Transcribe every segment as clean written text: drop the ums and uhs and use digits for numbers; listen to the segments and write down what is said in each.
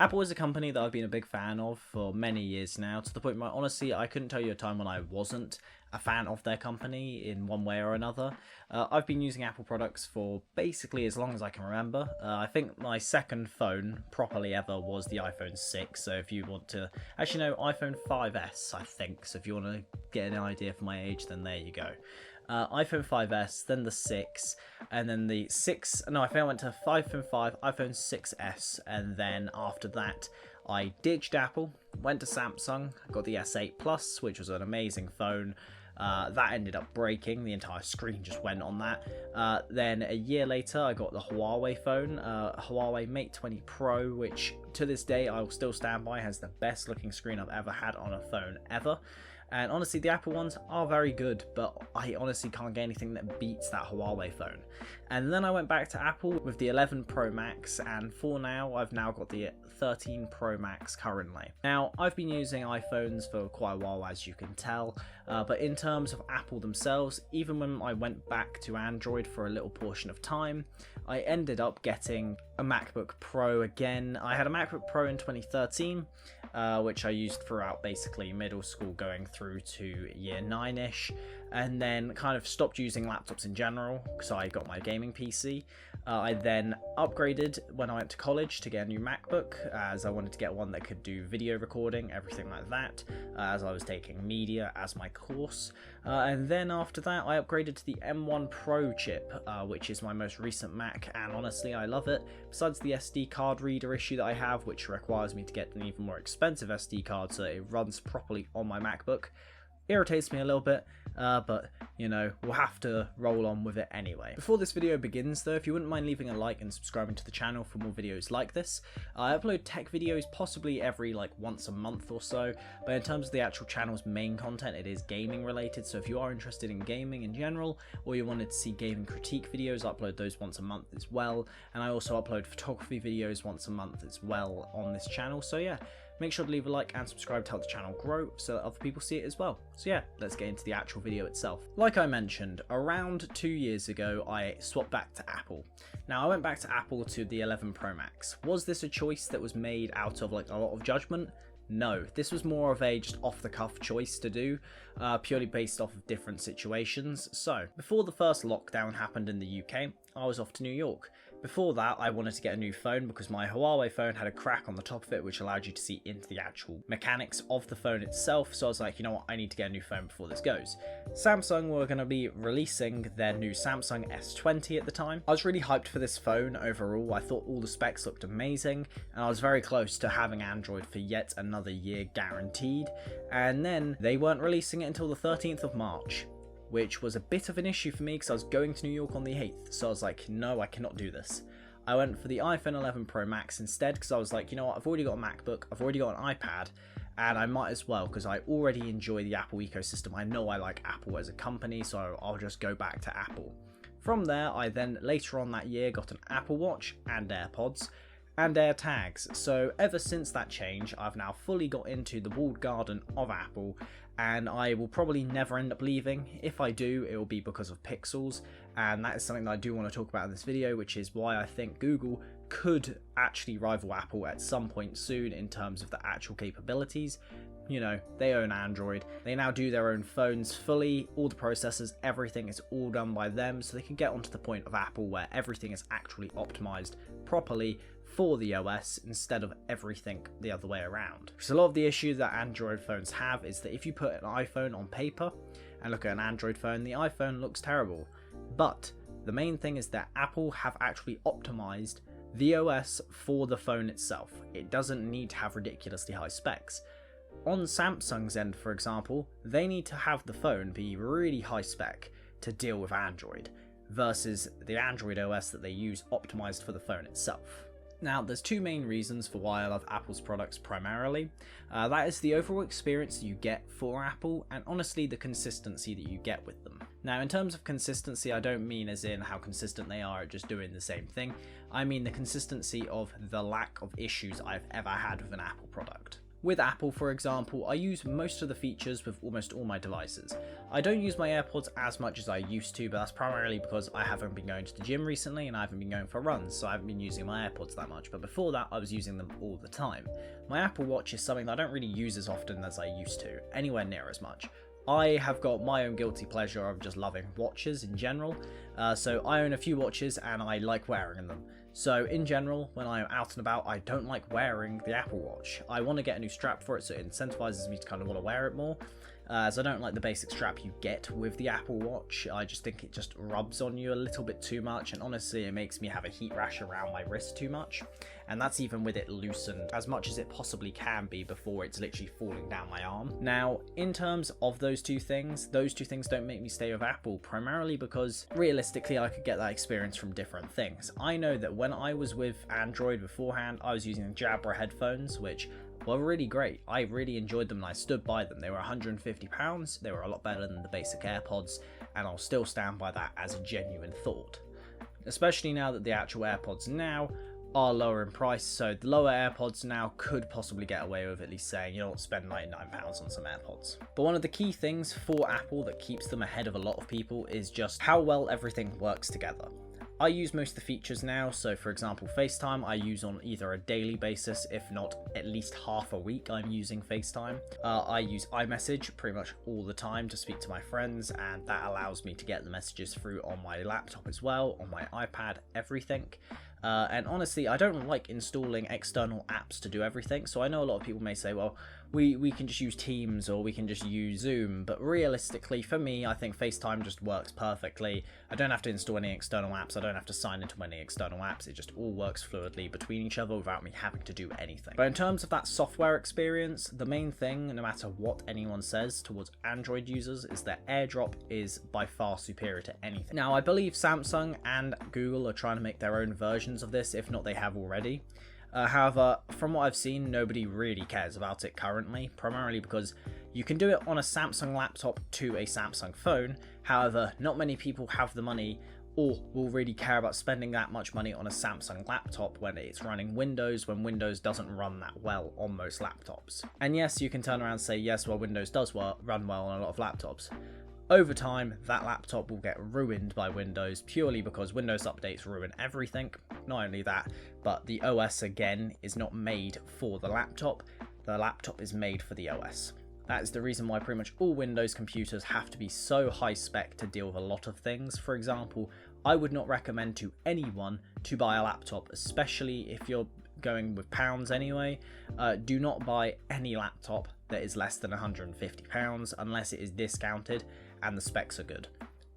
Apple is a company that I've been a big fan of for many years now, to the point where honestly I couldn't tell you a time when I wasn't a fan of their company in one way or another. I've been using Apple products for basically as long as I can remember. I think my second phone properly ever was the iPhone 6, so if you want to... Actually no, iPhone 5S I think, so if you want to get an idea for my age, then there you go. iPhone 5S, then the 6, and then the 6, no I think I went to iPhone 5, iPhone 6S, and then after that I ditched Apple, went to Samsung, got the S8 Plus, which was an amazing phone. That ended up breaking, the entire screen just went on that. Then a year later I got the Huawei phone, Huawei Mate 20 Pro, which to this day I will still stand by, has the best looking screen I've ever had on a phone ever. And honestly, the Apple ones are very good, but I honestly can't get anything that beats that Huawei phone. And then I went back to Apple with the 11 Pro Max, and for now, I've now got the 13 Pro Max currently. Now, I've been using iPhones for quite a while, as you can tell, but in terms of Apple themselves, even when I went back to Android for a little portion of time, I ended up getting a MacBook Pro again. I had a MacBook Pro in 2013, which I used throughout basically middle school going through to year 9ish, and then kind of stopped using laptops in general because I got my gaming PC. I then upgraded when I went to college to get a new MacBook, as I wanted to get one that could do video recording, everything like that, as I was taking media as my course. And then after that I upgraded to the M1 Pro chip, which is my most recent Mac, and honestly I love it. Besides the SD card reader issue that I have, which requires me to get an even more expensive SD card so it runs properly on my MacBook, irritates me a little bit, but you know, we'll have to roll on with it anyway. Before this video begins though, if you wouldn't mind leaving a like and subscribing to the channel for more videos like this. I upload tech videos possibly every once a month or so, but in terms of the actual channel's main content, it is gaming related, so if you are interested in gaming in general, or you wanted to see gaming critique videos, I upload those once a month as well, and I also upload photography videos once a month as well on this channel, so yeah. Make sure to leave a like and subscribe to help the channel grow so that other people see it as well. So yeah, let's get into the actual video itself. Like I mentioned, around 2 years ago I swapped back to Apple. Now I went back to Apple to the 11 Pro Max. Was this a choice that was made out of a lot of judgment? No, this was more of a just off the cuff choice to do, purely based off of different situations. So, before the first lockdown happened in the UK, I was off to New York. Before that, I wanted to get a new phone because my Huawei phone had a crack on the top of it which allowed you to see into the actual mechanics of the phone itself, so I was like, you know what, I need to get a new phone before this goes. Samsung were going to be releasing their new Samsung S20 at the time. I was really hyped for this phone overall. I thought all the specs looked amazing, and I was very close to having Android for yet another year guaranteed, and then they weren't releasing it until the 13th of March. Which was a bit of an issue for me because I was going to New York on the 8th, so I was like, no, I cannot do this. I went for the iPhone 11 Pro Max instead because I was like, you know what, I've already got a MacBook, I've already got an iPad, and I might as well because I already enjoy the Apple ecosystem. I know I like Apple as a company, so I'll just go back to Apple. From there, I then later on that year got an Apple Watch and AirPods and AirTags. So ever since that change, I've now fully got into the walled garden of Apple, and I will probably never end up leaving. If I do, it will be because of pixels, and that is something that I do want to talk about in this video, which is why I think Google could actually rival Apple at some point soon in terms of the actual capabilities. You know, they own Android, they now do their own phones fully, all the processors, everything is all done by them, so they can get onto the point of Apple where everything is actually optimized properly for the OS instead of everything the other way around. Because a lot of the issue that Android phones have is that if you put an iPhone on paper and look at an Android phone, the iPhone looks terrible. But the main thing is that Apple have actually optimized the OS for the phone itself. It doesn't need to have ridiculously high specs. On Samsung's end, for example, they need to have the phone be really high spec to deal with Android, versus the Android OS that they use optimized for the phone itself. Now, there's two main reasons for why I love Apple's products primarily. That is the overall experience that you get for Apple, and honestly the consistency that you get with them. Now, in terms of consistency, I don't mean as in how consistent they are at just doing the same thing. I mean the consistency of the lack of issues I've ever had with an Apple product. With Apple, for example, I use most of the features with almost all my devices. I don't use my AirPods as much as I used to, but that's primarily because I haven't been going to the gym recently and I haven't been going for runs, so I haven't been using my AirPods that much, but before that I was using them all the time. My Apple Watch is something that I don't really use as often as I used to, anywhere near as much. I have got my own guilty pleasure of just loving watches in general, so I own a few watches and I like wearing them. So in general, when I'm out and about, I don't like wearing the Apple Watch. I want to get a new strap for it, so it incentivizes me to kind of want to wear it more. As I don't like the basic strap you get with the Apple Watch. I just think it just rubs on you a little bit too much, and honestly it makes me have a heat rash around my wrist too much. And that's even with it loosened as much as it possibly can be before it's literally falling down my arm. Now, in terms of those two things don't make me stay with Apple, primarily because realistically I could get that experience from different things. I know that when I was with Android beforehand, I was using Jabra headphones, which were really great. I really enjoyed them and I stood by them. They were £150, they were a lot better than the basic AirPods, and I'll still stand by that as a genuine thought. Especially now that the actual AirPods now are lower in price, so the lower AirPods now could possibly get away with at least saying, you know what, spend £99 on some AirPods. But one of the key things for Apple that keeps them ahead of a lot of people is just how well everything works together. I use most of the features now, so for example FaceTime I use on either a daily basis, if not at least half a week I'm using FaceTime. I use iMessage pretty much all the time to speak to my friends, and that allows me to get the messages through on my laptop as well, on my iPad, everything. And honestly, I don't like installing external apps to do everything, so I know a lot of people may say, well, we can just use Teams or we can just use Zoom, but realistically for me I think FaceTime just works perfectly. I don't have to install any external apps, I don't have to sign into any external apps, it just all works fluidly between each other without me having to do anything. But in terms of that software experience, the main thing, no matter what anyone says towards Android users, is that AirDrop is by far superior to anything. Now I believe Samsung and Google are trying to make their own versions of this, if not they have already. However, from what I've seen, nobody really cares about it currently, primarily because you can do it on a Samsung laptop to a Samsung phone. However, not many people have the money or will really care about spending that much money on a Samsung laptop when it's running Windows, when Windows doesn't run that well on most laptops. And yes, you can turn around and say, yes, well, Windows does run well on a lot of laptops. Over time, that laptop will get ruined by Windows purely because Windows updates ruin everything. Not only that, but the OS again is not made for the laptop is made for the OS. That is the reason why pretty much all Windows computers have to be so high spec to deal with a lot of things. For example, I would not recommend to anyone to buy a laptop, especially if you're going with pounds anyway. Do not buy any laptop that is less than £150 unless it is discounted and the specs are good.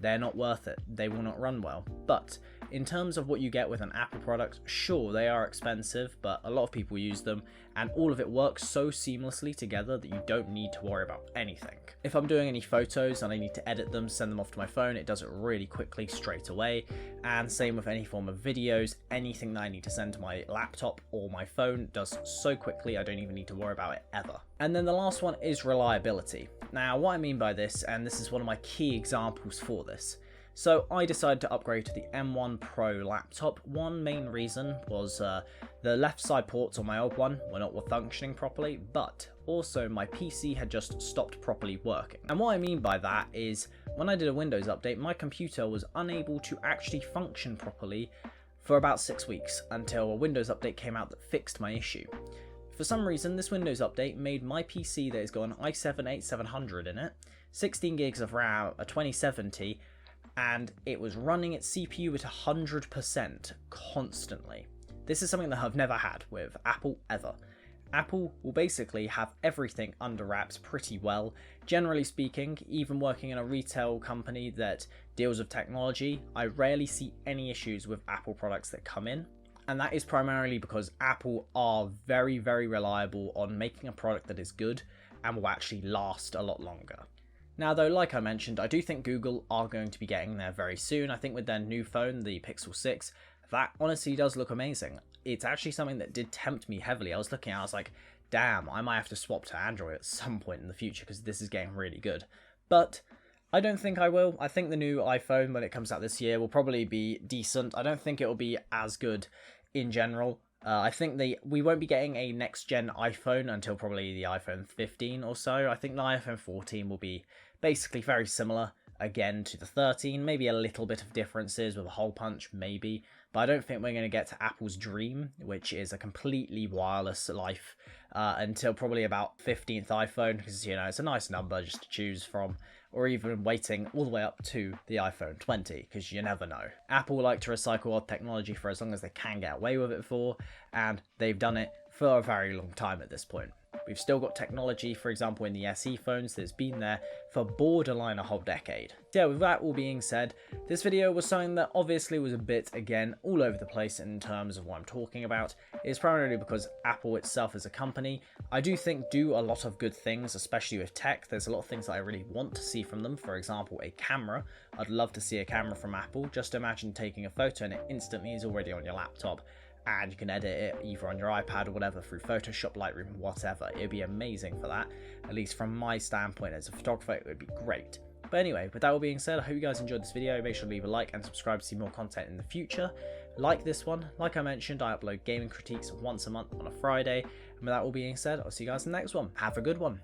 They're not worth it, they will not run well. But in terms of what you get with an Apple product, sure, they are expensive, but a lot of people use them, and all of it works so seamlessly together that you don't need to worry about anything. If I'm doing any photos and I need to edit them, send them off to my phone, it does it really quickly straight away. And same with any form of videos, anything that I need to send to my laptop or my phone does so quickly I don't even need to worry about it ever. And then the last one is reliability. Now what I mean by this, and this is one of my key examples for this. So I decided to upgrade to the M1 Pro laptop. One main reason was the left side ports on my old one were not functioning properly, but also my PC had just stopped properly working. And what I mean by that is when I did a Windows update, my computer was unable to actually function properly for about 6 weeks until a Windows update came out that fixed my issue. For some reason, this Windows update made my PC that has got an i7-8700 in it, 16 gigs of RAM, a 2070, and it was running its CPU at 100% constantly. This is something that I've never had with Apple ever. Apple will basically have everything under wraps pretty well. Generally speaking, even working in a retail company that deals with technology, I rarely see any issues with Apple products that come in. And that is primarily because Apple are very, very reliable on making a product that is good and will actually last a lot longer. Now though, like I mentioned, I do think Google are going to be getting there very soon. I think with their new phone, the Pixel 6, that honestly does look amazing. It's actually something that did tempt me heavily. I was looking at it, I was like, damn, I might have to swap to Android at some point in the future because this is getting really good. But I don't think I will. I think the new iPhone, when it comes out this year, will probably be decent. I don't think it will be as good in general I think we won't be getting a next gen iPhone until probably the iPhone 15 or so. I think the iPhone 14 will be basically very similar again to the 13, maybe a little bit of differences with a hole punch, maybe, but I don't think we're going to get to Apple's dream, which is a completely wireless life, until probably about 15th iPhone, because, you know, it's a nice number just to choose from, or even waiting all the way up to the iPhone 20, because you never know. Apple like to recycle old technology for as long as they can get away with it for, and they've done it for a very long time at this point. We've still got technology, for example, in the SE phones that's been there for borderline a whole decade. Yeah, with that all being said, this video was something that obviously was a bit, again, all over the place in terms of what I'm talking about. It's primarily because Apple itself as a company, I do think do a lot of good things, especially with tech. There's a lot of things that I really want to see from them. For example, a camera. I'd love to see a camera from Apple. Just imagine taking a photo and it instantly is already on your laptop, and you can edit it either on your iPad or whatever through Photoshop, Lightroom, whatever. It'd be amazing for that. At least from my standpoint as a photographer, it would be great. But anyway, with that all being said, I hope you guys enjoyed this video. Make sure to leave a like and subscribe to see more content in the future. Like this one, like I mentioned, I upload gaming critiques once a month on a Friday. And with that all being said, I'll see you guys in the next one. Have a good one.